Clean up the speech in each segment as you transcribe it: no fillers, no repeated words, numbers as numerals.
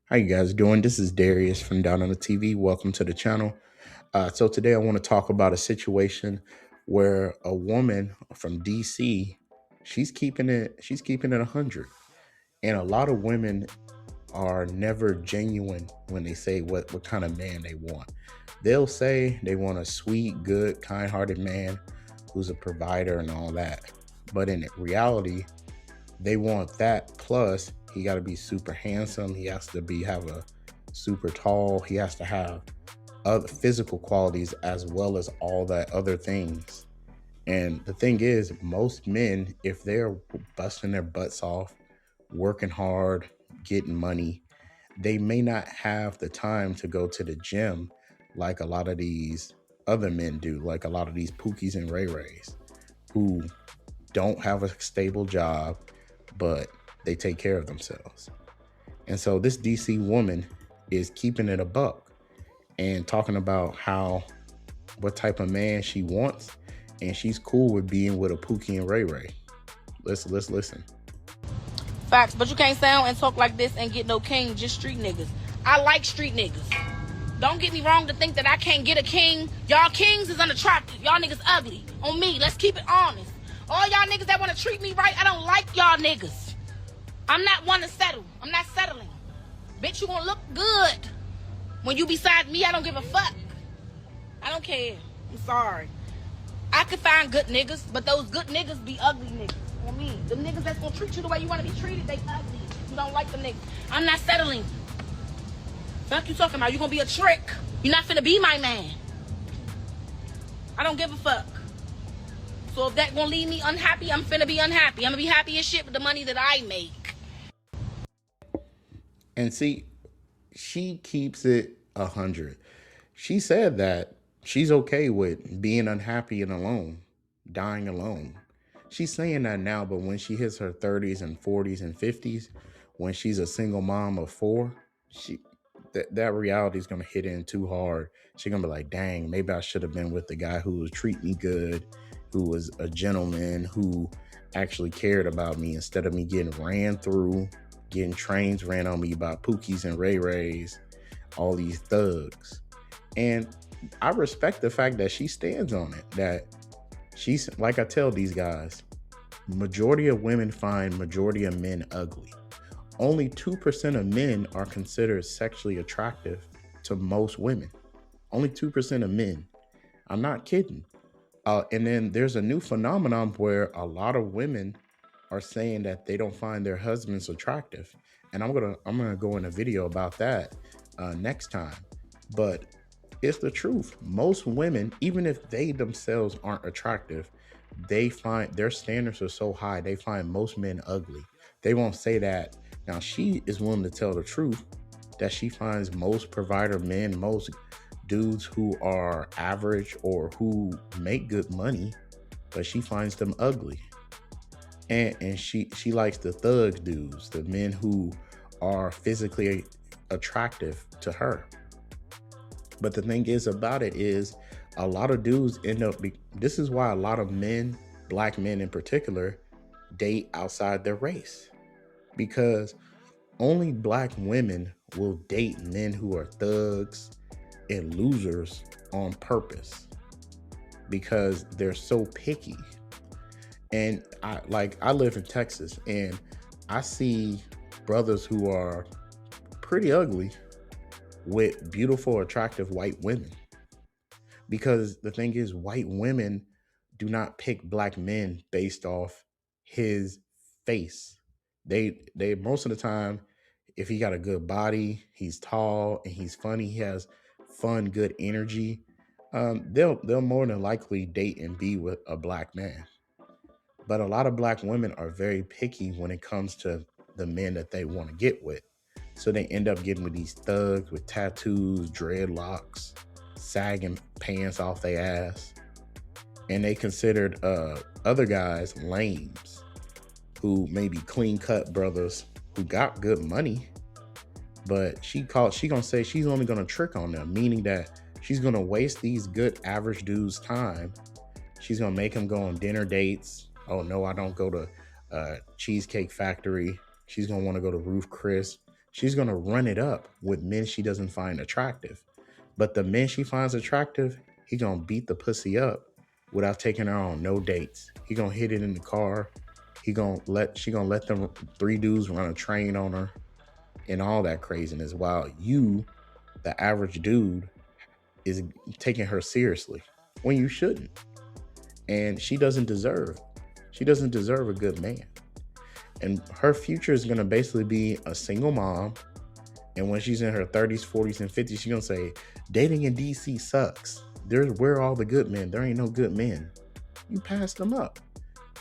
How you guys doing? This is Darius from Down on the TV. Welcome to the channel. So today I want to talk about a situation where a woman from DC, she's keeping it 100. And a lot of women are never genuine when they say what kind of man they want. They'll say they want a sweet, good, kind-hearted man who's a provider and all that. But in reality, they want that plus he got to be super handsome. He has to be have a super tall. He has to have other physical qualities as well as all that other things. And the thing is, most men, if they're busting their butts off, working hard, getting money, they may not have the time to go to the gym like a lot of these other men do, like a lot of these Pookies and Ray Rays who don't have a stable job, but they take care of themselves. And so this DC woman is keeping it a buck and talking about how what type of man she wants, and she's cool with being with a Pookie and Ray Ray. Let's listen. Facts, but you can't sound and talk like this and get no king, just street niggas. I like street niggas. Don't get me wrong to think that I can't get a king. Y'all kings is unattractive. Y'all niggas ugly. On me, let's keep it honest. All y'all niggas that want to treat me right, I don't like y'all niggas. I'm not one to settle. I'm not settling. Bitch, you gonna look good. When you beside me, I don't give a fuck. I don't care. I'm sorry. I could find good niggas, but those good niggas be ugly niggas. On me. The niggas that's gonna treat you the way you wanna be treated, they ugly. You don't like them niggas. I'm not settling. Fuck you talking about? You gonna be a trick. You're not finna be my man. I don't give a fuck. So if that gonna leave me unhappy, I'm finna be unhappy. I'm gonna be happy as shit with the money that I make. And see, she keeps it 100. She said that she's okay with being unhappy and alone, dying alone. She's saying that now, but when she hits her 30s and 40s and 50s, when she's a single mom of four, she that reality is gonna hit in too hard. She's gonna be like, dang, maybe I should have been with the guy who would treat me good, who was a gentleman, who actually cared about me instead of me getting ran through, getting trains ran on me by Pookies and Ray Rays, all these thugs. And I respect the fact that she stands on it, that she's like I tell these guys, majority of women find majority of men ugly. Only 2% of men are considered sexually attractive to most women. Only 2% of men. I'm not kidding. And then there's a new phenomenon where a lot of women are saying that they don't find their husbands attractive. And I'm gonna go in a video about that next time. But it's the truth. Most women, even if they themselves aren't attractive, they find their standards are so high, they find most men ugly. They won't say that. Now, she is willing to tell the truth that she finds most provider men, most dudes who are average or who make good money, but she finds them ugly. And she likes the thug dudes, the men who are physically attractive to her. But the thing is about it is a lot of dudes this is why a lot of men, black men in particular, date outside their race. Because only black women will date men who are thugs and losers on purpose because they're so picky. And I live in Texas and I see brothers who are pretty ugly with beautiful, attractive white women. Because the thing is, white women do not pick black men based off his face. They most of the time, if he got a good body, he's tall and he's funny, he has fun, good energy, they'll more than likely date and be with a black man. But a lot of black women are very picky when it comes to the men that they want to get with. So they end up getting with these thugs with tattoos, dreadlocks, sagging pants off their ass. And they considered other guys lames who may be clean cut brothers who got good money. But she gonna say she's only gonna trick on them, meaning that she's gonna waste these good average dudes' time. She's gonna make them go on dinner dates. Oh no, I don't go to Cheesecake Factory. She's gonna want to go to Roof Chris. She's going to run it up with men she doesn't find attractive. But the men she finds attractive, he going to beat the pussy up without taking her on no dates. He going to hit it in the car. She going to let them three dudes run a train on her and all that craziness, while you, the average dude, is taking her seriously when you shouldn't. And she doesn't deserve a good man. And her future is going to basically be a single mom. And when she's in her 30s, 40s, and 50s, she's going to say, dating in DC sucks. Where are all the good men? There ain't no good men. You passed them up.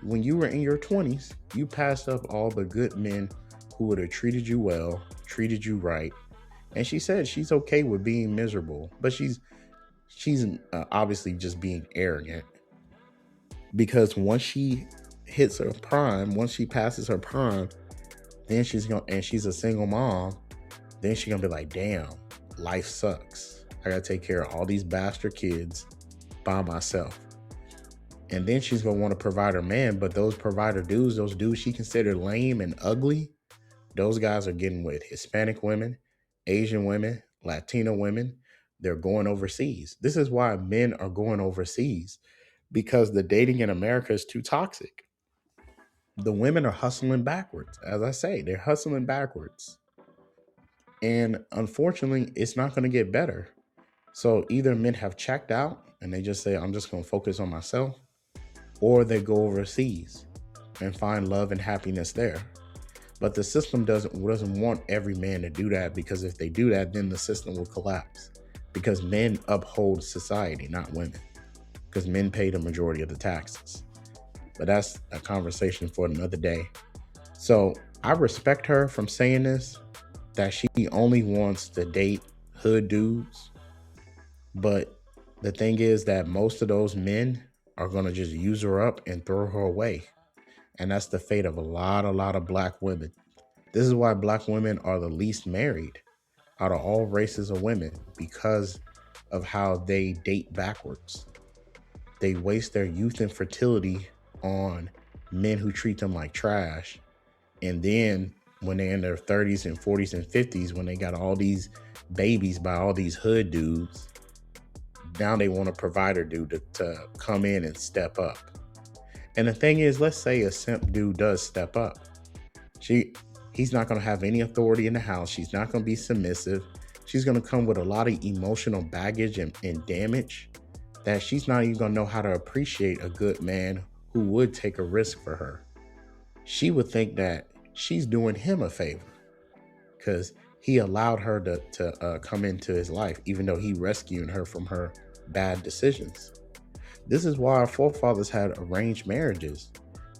When you were in your 20s, you passed up all the good men who would have treated you well, treated you right. And she said she's okay with being miserable, but she's obviously just being arrogant, because once she hits her prime, once she passes her prime, then she's a single mom, then she's gonna be like, damn, life sucks. I gotta take care of all these bastard kids by myself. And then she's gonna want to provide her man, but those provider dudes, those dudes she considered lame and ugly, those guys are getting with Hispanic women, Asian women, Latino women. They're going overseas. This is why men are going overseas, because the dating in America is too toxic. The women are hustling backwards. As I say, they're hustling backwards. And unfortunately, it's not going to get better. So either men have checked out and they just say, I'm just going to focus on myself, or they go overseas and find love and happiness there. But the system doesn't want every man to do that, because if they do that, then the system will collapse, because men uphold society, not women, because men pay the majority of the taxes. But that's a conversation for another day. So I respect her from saying this, that she only wants to date hood dudes. But the thing is that most of those men are going to just use her up and throw her away. And that's the fate of a lot of black women. This is why black women are the least married out of all races of women, because of how they date backwards. They waste their youth and fertility on men who treat them like trash. And then when they're in their 30s and 40s and 50s, when they got all these babies by all these hood dudes, now they want a provider dude to come in and step up. And the thing is, let's say a simp dude does step up. He's not going to have any authority in the house. She's not going to be submissive. She's going to come with a lot of emotional baggage and damage that she's not even going to know how to appreciate a good man who would take a risk for her. She would think that she's doing him a favor because he allowed her to come into his life, even though he rescued her from her bad decisions. This is why our forefathers had arranged marriages,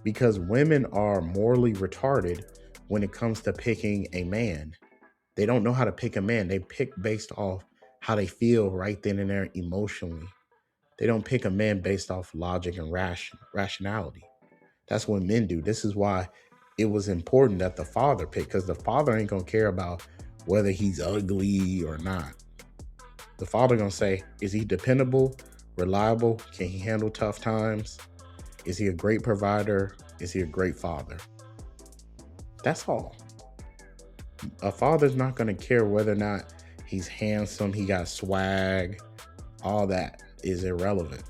because women are morally retarded when it comes to picking a man. They don't know how to pick a man. They pick based off how they feel right then and there emotionally. They don't pick a man based off logic and rationality. That's what men do. This is why it was important that the father pick, because the father ain't going to care about whether he's ugly or not. The father going to say, is he dependable, reliable? Can he handle tough times? Is he a great provider? Is he a great father? That's all. A father's not going to care whether or not he's handsome, he got swag. All that is irrelevant.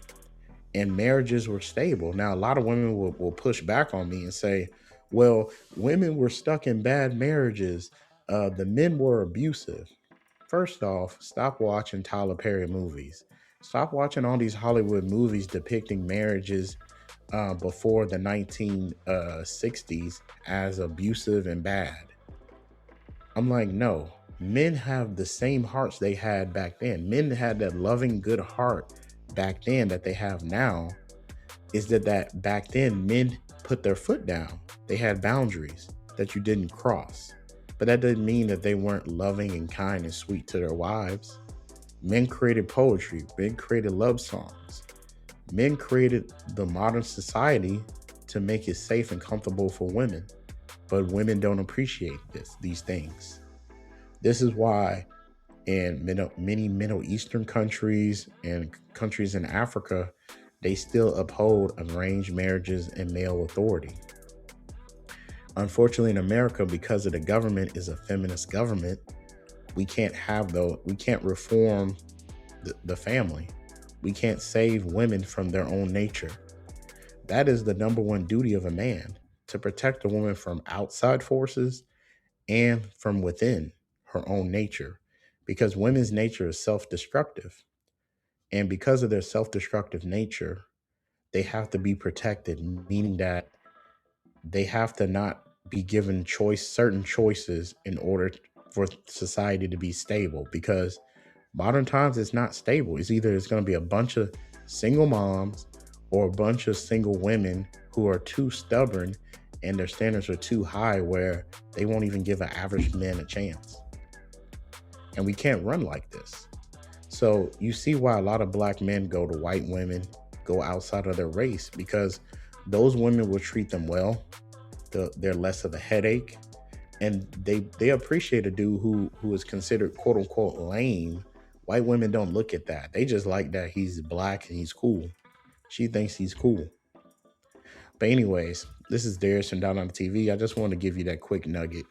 And marriages were stable. Now, a lot of women will push back on me and say, well, women were stuck in bad marriages. The men were abusive. First off, stop watching Tyler Perry movies. Stop watching all these Hollywood movies depicting marriages before the 1960s as abusive and bad. I'm like, no, men have the same hearts they had back then. Men had that loving, good heart back then that they have now. Is that back then men put their foot down. They had boundaries that you didn't cross. But that doesn't mean that they weren't loving and kind and sweet to their wives. Men created poetry. Men created love songs. Men created the modern society to make it safe and comfortable for women. But women don't appreciate these things. This is why in many Middle Eastern countries and countries in Africa, they still uphold arranged marriages and male authority. Unfortunately, in America, because of the government is a feminist government, we can't have those. We can't reform the family. We can't save women from their own nature. That is the number one duty of a man, to protect a woman from outside forces and from within her own nature, because women's nature is self-destructive. And because of their self-destructive nature, they have to be protected, meaning that they have to not be given certain choices in order for society to be stable, because modern times it's not stable. It's going to be a bunch of single moms or a bunch of single women who are too stubborn and their standards are too high where they won't even give an average man a chance. And we can't run like this. So you see why a lot of black men go to white women, go outside of their race, because those women will treat them well. They're less of a headache, and they appreciate a dude who is considered quote unquote lame. White women don't look at that. They just like that he's black and he's cool. She thinks he's cool. But anyways, this is Darius from Down on the TV. I just want to give you that quick nugget.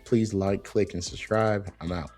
Please like, click, and subscribe. I'm out.